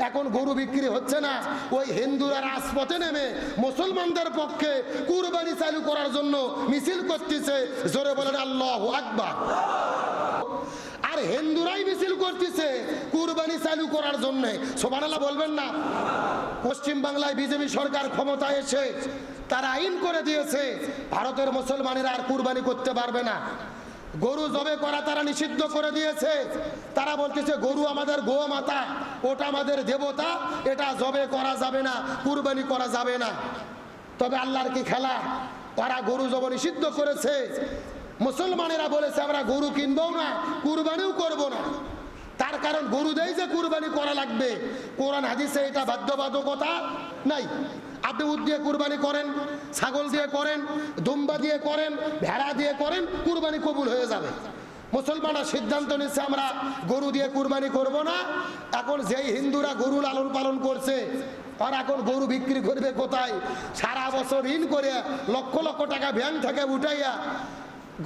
এখন গরু বিক্রি হচ্ছে না। ওই হিন্দুরা রাজপথে নেমে মুসলমানদের পক্ষে কুরবানি চালু করার জন্য মিছিল করতেছে। জোরে বলেন আল্লাহু আকবার। আর হিন্দুরাই মিছিল করতেছে কুরবানি চালু করার জন্য। সুবহানাল্লাহ বলবেন না? পশ্চিম বাংলায় বিজেপি সরকার ক্ষমতায় এসে তারা আইন করে দিয়েছে ভারতের মুসলমানেরা আর কুরবানি করতে পারবে না। গরু জবে করা তারা নিষিদ্ধ করে দিয়েছে। তারা বলতেছে গরু আমাদের গোমাতা, ওটা আমাদের দেবতা, এটা জবে করা যাবে না, কুরবানি করা যাবে না। তবে আল্লাহর কি খেলা, তারা গরু জব নিষিদ্ধ করেছে। মুসলমানেরা বলেছে আমরা গরু কিনবো না, কুরবানিও করব না। তার কারণ গরু দেয় যে কুরবানি করা লাগবে, কোরআন হাদিসে এটা বাধ্যবাধকতা নাই। আপনি উট দিয়ে কুরবানি করেন, ছাগল দিয়ে করেন, দুম্বা দিয়ে করেন, ভেড়া দিয়ে করেন, কুরবানি কবুল হয়ে যাবে। মুসলমানরা সিদ্ধান্ত নিচ্ছে আমরা গরু দিয়ে কুরবানি করব না। এখন যেই হিন্দুরা গরু লালন পালন করছে আর এখন গরু বিক্রি করবে কোথায়? সারা বছর ঋণ করে লক্ষ লক্ষ টাকা ব্যাংক থেকে উঠাইয়া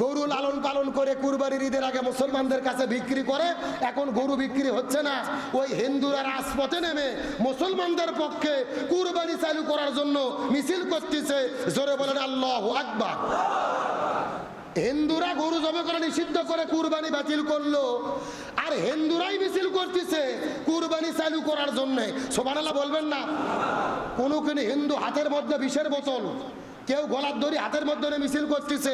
গরু লালন পালন করে কুরবানির ঈদের আগে মুসলমানদের কাছে বিক্রি করে। এখন গরু বিক্রি হচ্ছে না। ওই হিন্দুরা রাজপথে নেমে মুসলমানদের পক্ষে কুরবানি চালু করার জন্য মিছিল করতেছে। জোরে বলেন আল্লাহু আকবার। হিন্দুরা গরু জবে করে নিষিদ্ধ করে কুরবানি বাতিল করলো, আর হিন্দুরাই মিছিল করতেছে কুরবানি চালু করার জন্য। সুবহানাল্লাহ বলবেন না? কোন হিন্দু হাতের মধ্যে বিষের বোতল, কেউ গলার দড়ি হাতের মধ্যে মিছিল করতেছে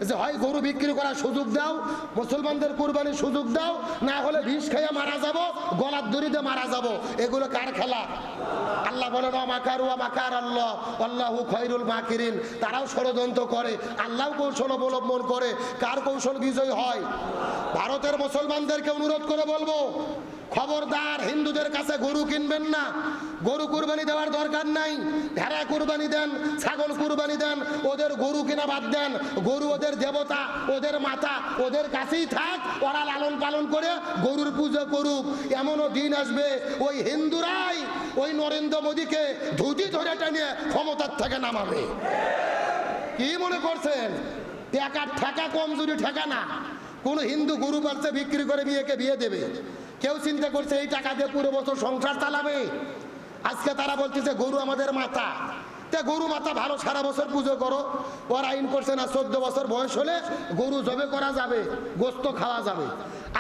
যে হয় গরু বিক্রি করার সুযোগ দাও, মুসলমানদের কুরবানির সুযোগ দাও, না হলে বিষ খেয়ে মারা যাব, গলার দড়িতে মারা যাব। এগুলো কার খেলা? আল্লাহ বলেন মাকারু মাকার আল্লাহ আল্লাহু খায়রুল মাকিরিন। তারাও ষড়যন্ত্র করে, আল্লাহ কৌশল অবলম্বন করে। কার কৌশল বিজয় হয়? ভারতের মুসলমানদেরকে অনুরোধ করে বলবো, খবরদার হিন্দুদের কাছে গরু কিনবেন না। গরু কুরবানি দেওয়ার দরকার নাই। ভেড়া কুরবানি দেন, ছাগল কুরবানি দেন, ওদের গরু কিনা বাদ দেন। গরু ওদের দেবতা, ওদের মাতা, ওদের কাছেই থাক, ওরা লালন পালন করে গরুর পুজো করুক। এমনও দিন আসবে ওই হিন্দুরাই ওই নরেন্দ্র মোদীকে ধুতি ধরে টানিয়ে ক্ষমতার থেকে নামাবে। কি মনে করছেন টাকার ঠেকা কমজোরি ঠেকা না? কোন হিন্দু গরু পালছে বিক্রি করে মেয়েকে বিয়ে দেবে? কেউ চিন্তা করছে এই টাকা দিয়ে পুরো বছর সংসার চালাবে? আজকে তারা বলতেছে গরু আমাদের মাতা। তে গরু মাতা ভালো, সারা বছর পুজো করো। ওরা আইন করছে না 14 বছর বয়স হলে গরু জবে করা যাবে, গোস্ত খাওয়া যাবে।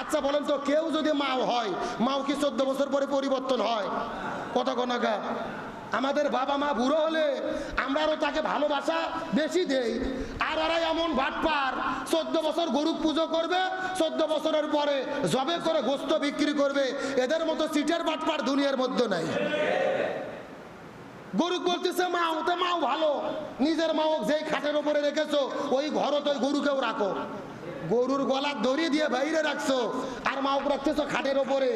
আচ্ছা বলেন তো, কেউ যদি মাও হয়, মাও কি 14 বছর পরে পরিবর্তন হয়? কত কনকা আমাদের বাবা মা বুড়ো হলে আমরাও তাকে ভালোবাসা বেশি দেই। আর ওরা এমন বাটপার 14 বছর গরু পুজো করবে, 14 বছরের পরে জবে করে গোস্ত বিক্রি করবে। এদের মতো সিটের বাটপার দুনিয়ার মধ্যে নাই। গরু বলতেছে মাও, তো মাও ভালো, নিজের মাও যেই খাটের উপরে রেখেছো ওই ঘরও তো গরুকেও রাখো। গরুর গলার দড়ি দিয়ে বাইরে রাখছো আর মাও রাখতেছো খাটের উপরে।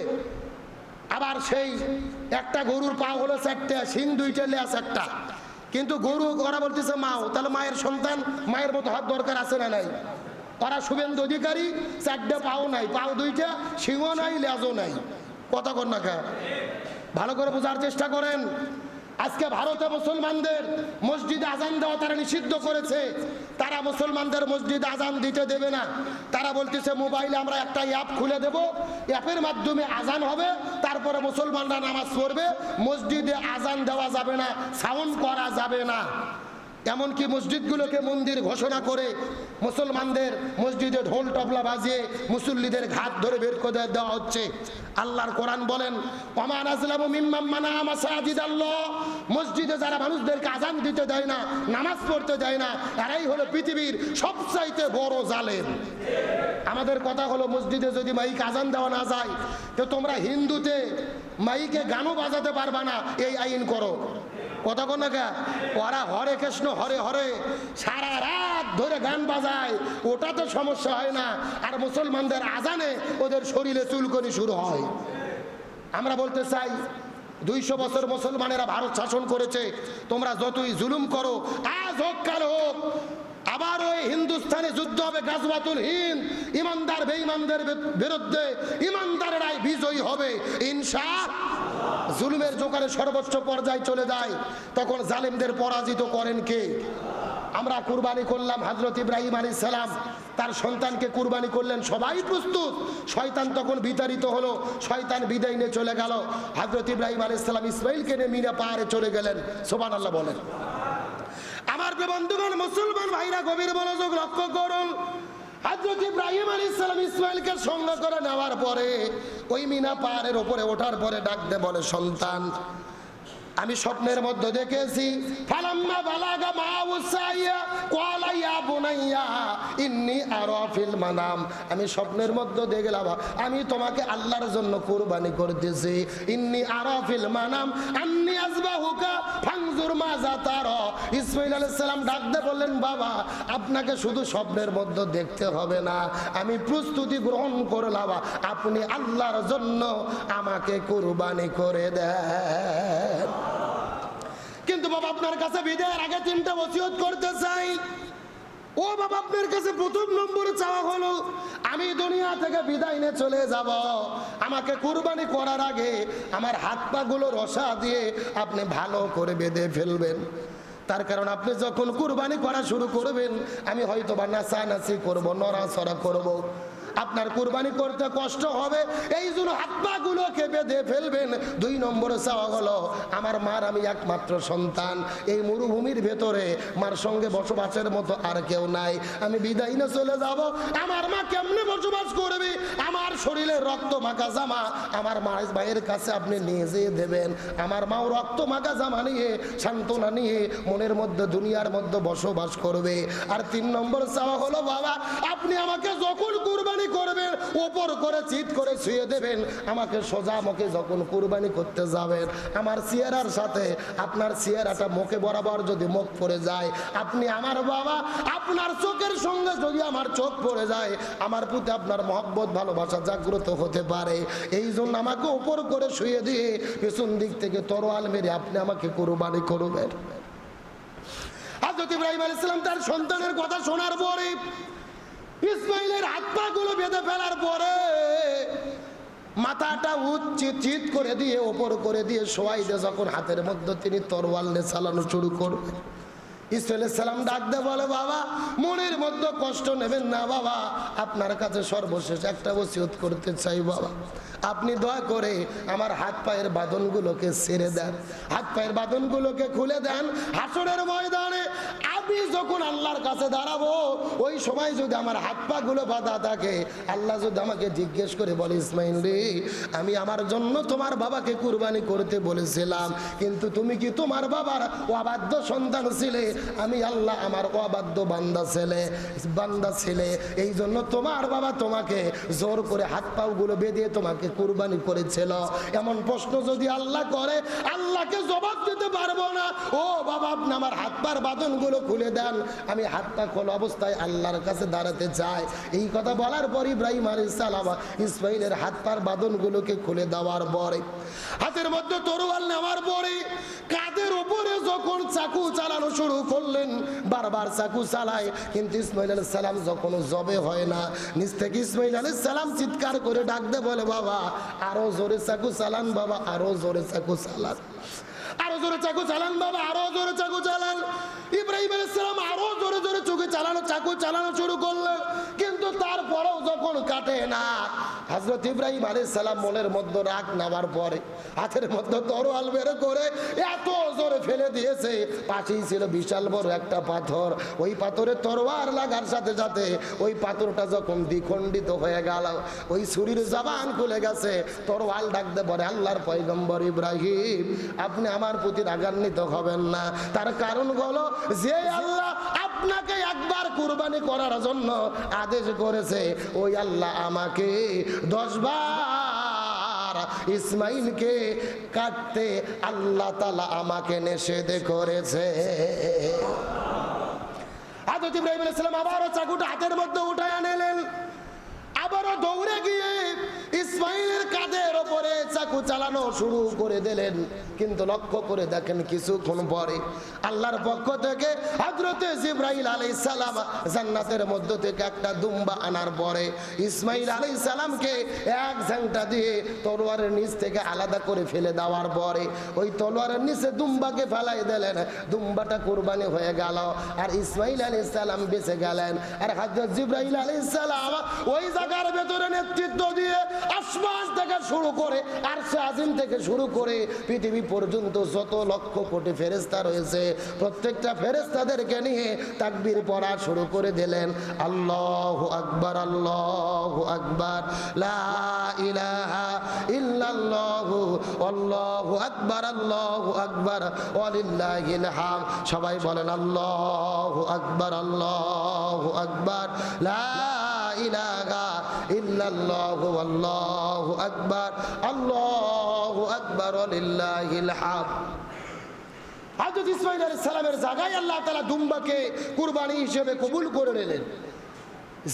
আবার সেই একটা গরুর পা হলো 4টে, শিং 2টে, লেজ 1টা। কিন্তু গরু ওরা বলতেছে মাও, তাহলে মায়ের সন্তান মায়ের মতো হাত দরকার আছে না নাই? ওরা শুভেন্দু অধিকারী 4টে পাও নাই, পাও 2টে, শিংও নাই, লেজও নাই। কথা কর না খা, ভালো করে বোঝার চেষ্টা করেন। আজকে ভারতে মুসলমানদের মসজিদে আজান দেওয়া তারা নিষিদ্ধ করেছে। তারা মুসলমানদের মসজিদে আজান দিতে দেবে না। তারা বলতেছে মোবাইলে আমরা একটা অ্যাপ খুলে দেব, অ্যাপের মাধ্যমে আজান হবে, তারপরে মুসলমানরা নামাজ পড়বে। মসজিদে আজান দেওয়া যাবে না, সাউন্ড করা যাবে না। এমনকি মসজিদগুলোকে মন্দির ঘোষণা করে মুসলমানদের মসজিদে ঢোল তবলা বাজিয়ে মুসল্লিদের ঘাট ধরে বের করে দেওয়া হচ্ছে। আল্লাহর কোরআন বলেন ওমান আজলামু মিম্মান মানা মাসাজিদাল্লাহ। মসজিদে যারা মানুষদেরকে আজান দিতে দেয় না, নামাজ পড়তে দেয় না, এরাই হলো পৃথিবীর সবচাইতে বড় জালেম। আমাদের কথা হলো মসজিদে যদি মাইক আজান দেওয়া না যায় তো তোমরা হিন্দুতে মাইকে গানও বাজাতে পারবা না, এই আইন করো। কথা কন না, ওরা হরে কৃষ্ণ হরে হরে সারা রাত ধরে গান বাজায়, ওটা তো সমস্যা হয় না। আর মুসলমানদের আজানে ওদের শরীরে চুলকনি শুরু হয়। আমরা বলতে চাই 200 বছর মুসলমানেরা ভারত শাসন করেছে, তোমরা যতই জুলুম করো, আজ হোক কাল হোক আবার ওই হিন্দুস্তানে যুদ্ধ হবে, গাজওয়াতুল হিন্দ। ইমানদার বেঈমানদের বিরুদ্ধে ইমানদারেরাই বিজয়ী হবে ইনশাআল্লাহ। জুলুমের জোকারে সর্বোচ্চ পর্যায়ে চলে যায়, তখন জালিমদের পরাজিত করেন কে? আমরা কুরবানি করলাম হযরত ইব্রাহিম আলাইহিস সালাম, তার সন্তানকে কুরবানি করলেন, সবাই প্রস্তুত। শয়তান তখন বিতাড়িত হলো, শয়তান বিদায় নিয়ে চলে গেল। হযরত ইব্রাহিম আলাইহিস সালাম ইসমাইলকে নিয়ে মিনা পাহাড়ে চলে গেলেন। সুবহানাল্লাহ বলেন। আমার বন্ধুগণ, মুসলমান ভাইরা, গভীর মনোযোগ লক্ষ্য করুন। হযরত ইব্রাহিম আলাইহিস সালাম ইসমাইলকে সঙ্গে করে নেওয়ার পরে ওই মিনা পাহাড়ের উপরে ওঠার পরে ডাক দে বলে, সন্তান, আমি স্বপ্নের মধ্যে দেখেছি, ফালাম্মা বালাগা মা'হু সাইয়া ক্বালা ইয়া বুনাইয়া ইন্নী আরা ফিল মানাম, আমি স্বপ্নের মধ্যে দেখলাম আমি তোমাকে আল্লাহর জন্য কুরবানি করতেছি। ইন্নী আরা ফিল মানাম আন্নী আযবাহুকা ফানজুর মাযা তারা। ইসমাঈল আলাইহিস সালাম ডাক দিয়ে বললেন, বাবা, আপনাকে শুধু স্বপ্নের মধ্যে দেখতে হবে না, আমি প্রস্তুতি গ্রহণ করলাম, আপনি আল্লাহর জন্য আমাকে কুরবানি করে দেন। কিন্তু বাবা, আপনার কাছে বিদায়ের আগে 3টা ওসিয়ত করতে চাই। ও বাবা, আপনার কাছে প্রথম নম্বরে চাওয়া হলো, আমি দুনিয়া থেকে বিদায় নিয়ে চলে যাব, আমাকে কুরবানি করার আগে আমার হাত পা গুলো রসা দিয়ে আপনি ভালো করে বেঁধে ফেলবেন। তার কারণ আপনি যখন কুরবানি করা শুরু করবেন, আমি হয়তো বা নাচানাচি করবো, নড়াচড়া করবো, আপনার কুরবানি করতে কষ্ট হবে, এই জন্য হাত পা গুলোকে বেঁধে ফেলবেন। 2 নম্বরে চাওয়া হলো, আমার মার আমি একমাত্র সন্তান, এই মরুভূমির ভেতরে মার সঙ্গে বসবাসের মতো আর কেউ নাই, আমি বিদায় নিয়ে চলে যাব, আমার মা কেমনে বসবাস করবে? আমার শরীরে রক্ত মাখা জামা আমার মায়ের কাছে আপনি নিয়ে যেয়ে দেবেন, আমার মাও রক্ত মাখা জামা নিয়ে, সান্ত্বনা নিয়ে মনের মধ্যে দুনিয়ার মধ্যে বসবাস করবে। আর 3 নম্বর চাওয়া হলো, বাবা, আপনি আমাকে যখন কুরবানি করবেন উপর করে চিৎ করে শুয়ে দেবেন, আমাকে সোজা মুখে যখন কুরবানি করতে যাবেন, আমার চেহারার সাথে আপনার চেহারাটা মুখে বরাবর যদি মুখ পড়ে যায়, আপনি আমার বাবা, আপনার চোখের সঙ্গে যদি আমার চোখ পড়ে যায়, আমার প্রতি আপনার মহব্বত ভালোবাসা জাগ্রত হতে পারে। এই জন্য আমাকে উপর করে শুয়ে দিয়ে পেছন দিক থেকে তরোয়াল মেরে আপনি আমাকে কুরবানি করবেন। হযরত ইব্রাহিম আলাইহিস সালাম তার সন্তানের কথা শোনার পরে, ইসমাইলের হাত পা গুলো বেঁধে ফেলার পরে মাথাটা চিত করে দিয়ে ওপর করে দিয়ে শোয়াই দিয়ে যখন হাতের মধ্যে তিনি তরোয়াল নিয়ে চালানো শুরু করবেন, ইসমাঈল আলাইহিস সালাম ডাক দিয়ে বলে, বাবা, মনের মধ্যে কষ্ট নেবেন না বাবা, আপনার কাছে সর্বশেষ একটা ওসিয়ত করতে চাই বাবা, আপনি দয়া করে আমার হাত পায়ের বাঁধনগুলোকে ছেড়ে দেন, হাত পায়ের বাঁধনগুলোকে খুলে দেন। হাসরের ময়দানে আমি যখন আল্লাহর কাছে দাঁড়াবো, ওই সময় যদি আমার হাত পা গুলো বাঁধা থাকে, আল্লাহ যদি আমাকে জিজ্ঞেস করে বলে, ইসমাঈল রে, আমি আমার জন্য তোমার বাবাকে কুরবানি করতে বলেছিলাম, কিন্তু তুমি কি তোমার বাবার অবাধ্য সন্তান ছিলে? আমি আল্লাহ আমার অবাধ্য বান্দা ছেলে, এই জন্য তোমার বাবা তোমাকে জোর করে হাত পাও গুলো বেঁধে তোমাকে কুরবানি করেছিল। এমন প্রশ্ন যদি আল্লাহ করে, আল্লাহকে জবাব দিতে পারবো না। ও বাবা, আপনি আমার হাত পার বাঁধন গুলো খুলে দেন, আমি হাত পা খোলা অবস্থায় আল্লাহর কাছে দাঁড়াতে চাই। এই কথা বলার পর ইব্রাহিম আলাইহিস সালাম ইসমাঈলের হাত পার বাঁধন গুলোকে খুলে দেওয়ার পরে, হাতের মধ্যে তরোয়াল নেওয়ার পরে কাঁধের উপরে যখন চাকু চালানো শুরু করলেন, বারবার চাকু চালায়, কিন্তু ইসমাঈল আলাইহিস সালাম যখন জবে হয় না, নিচ থেকে ইসমাঈল আলাইহিস সালাম চিৎকার করে ডাক দে বলে, বাবা, আরো জোরে চাকু চালান বাবা, আরো জোরে চাকু চালান, আরো জোরে চাকু চালান বাবা, আরো জোরে চাকু চালান। ইব্রাহিম আলাইহিস সালাম আরো জোরে জোরে চাকু চালানো শুরু করলেন, কিন্তু তারপরেও যখন কাটে না, হযরত ইব্রাহিম আলাইহিস সালাম মনের মধ্যে রাগ নামার পরে হাতের মধ্যে তরোয়াল বের করে এত জোরে ফেলে দিয়েছে, পাশেই ছিল বিশাল বড় একটা পাথর, ওই পাথরে তরোয়াল লাগার সাথে সাথে ওই পাথরটা যখন দ্বিখণ্ডিত হয়ে গেল, ওই ছুরির জবান খুলে গেছে, তরোয়াল ডাক দে বলে, আল্লাহর পয়গম্বর ইব্রাহিম, আপনি আমার প্রতি রাগান্বিত হবেন না, তার কারণ হলো যে আল্লাহ আপনাকে একবার কুরবানি করার জন্য আদেশ করেছে, ওই আল্লাহ আমাকে 10 বার ইসমাঈলকে কাটতে আল্লাহ তাআলা আমাকে নিষেধ করেছে। হযরত ইব্রাহিম আলাইহিস সালাম আবারও চাকুটা হাতের মধ্যে উঠায় আনলেন, আবারও দৌড়ে গিয়ে ইসমাইলের কাঁধের ওপরে চাকু চালানো শুরু করে দিলেন। কিন্তু লক্ষ্য করে দেখেন কিছুক্ষণ পরে আল্লাহর পক্ষ থেকে হযরতে জিবরাইল আলাইহিস সালাম জান্নাতের মধ্য থেকে একটা দুম্বা আনার পরে ইসমাইল আলাইহিস সালামকে এক ঝাংটা দিয়ে তলোয়ারের নিচ থেকে আলাদা করে ফেলে দেওয়ার পরে ওই তলোয়ারের নিচে দুম্বাকে ফেলাই দিলেন। দুম্বাটা কুরবানি হয়ে গেল আর ইসমাইল আলাইহিস সালাম বেঁচে গেলেন। আর হযরত জিবরাইল আলাইহিস সালাম ওই জায়গার ভেতরে নেতৃত্ব দিয়ে আসমান থেকে শুরু করে আরশে আজিম থেকে শুরু করে পৃথিবী পর্যন্ত যত লক্ষ কোটি ফেরেশতা রয়েছে প্রত্যেকটা ফেরেশতাদেরকে নিয়ে তাকবীর পড়া শুরু করে দিলেন। আল্লাহু আকবার, আল্লাহু আকবার, লা ইলাহা ইল্লাল্লাহু আল্লাহু আকবার, আল্লাহু আকবার ওয়ালিল্লাহিল হামদ। সবাই বলেন আল্লাহু আকবার, আল্লাহু আকবার, লা ইলাহা ইল্লাল্লাহু আল্লাহু আকবার, আল্লাহু আকবার ওয়ালিল্লাহিল হামদ। হযরত ইসমাঈল আলাইহিস সালামের জায়গায় আল্লাহ তাআলা দুম্বাকে কুরবানি হিসেবে কবুল করে নিলেন।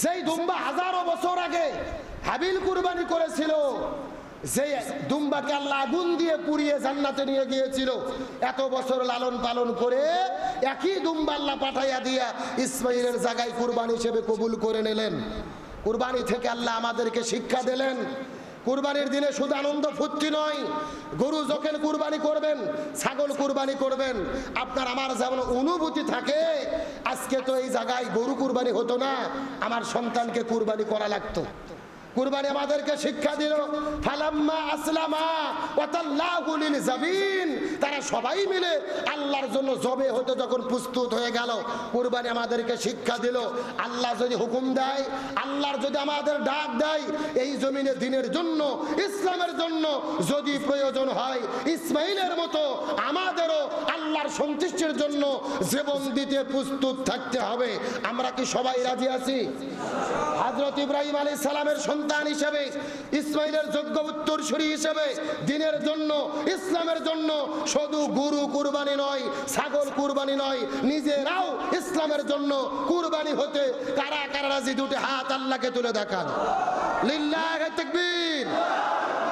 যেই দুম্বা হাজারো বছর আগে হাবিল কুরবানি করেছিল, যে দুম্বাকে আল্লাহ আগুন দিয়ে পুড়িয়ে জান্নাতে নিয়ে গিয়েছিল, এত বছর লালন পালন করে একই দুম্বা আল্লাহ পাঠাইয়া দিয়া ইসমাঈলের জায়গায় কুরবানি হিসেবে কবুল করে নিলেন। কুরবানি থেকে আল্লাহ আমাদেরকে শিক্ষা দিলেন কুরবানির দিনে শুধু আনন্দ ফুর্তি নয়, গরু যখন কুরবানি করবেন, ছাগল কুরবানি করবেন, আপনার আমার যেমন অনুভূতি থাকে, আজকে তো এই জায়গায় গরু কুরবানি হতো না, আমার সন্তানকে কুরবানি করা লাগতো। কুরবানি আমাদেরকে শিক্ষা দিল ফালাম্মা আসলামা ওয়া তাল্লাহু লিল জাবিন, তারা সবাই মিলে আল্লাহর জন্য জবে হতে যখন প্রস্তুত হয়ে গেল, কুরবানি আমাদেরকে শিক্ষা দিল আল্লাহ যদি হুকুম দেয়, আল্লাহর যদি আমাদের ডাক দেয়, এই জমিনে দিনের জন্য ইসলামের জন্য যদি প্রয়োজন হয় ইসমাঈলের মতো আমাদেরও আল্লাহর সন্তুষ্টির জন্য জীবন দিতে প্রস্তুত থাকতে হবে। আমরা কি সবাই রাজি আছি? হযরত ইব্রাহিম আলাইহিস সালামের সন্তান হিসেবে, ইসমাঈলের যোগ্য উত্তরসূরি হিসেবে দিনের জন্য ইসলামের জন্য শুধু গরু কুরবানি নয়, ছাগল কুরবানি নয়, নিজেরাও ইসলামের জন্য কুরবানি হতে কারা কারা রাজি? দুটি হাত আল্লাহকে তুলে দেখান। লিল্লাহি তাকবীর।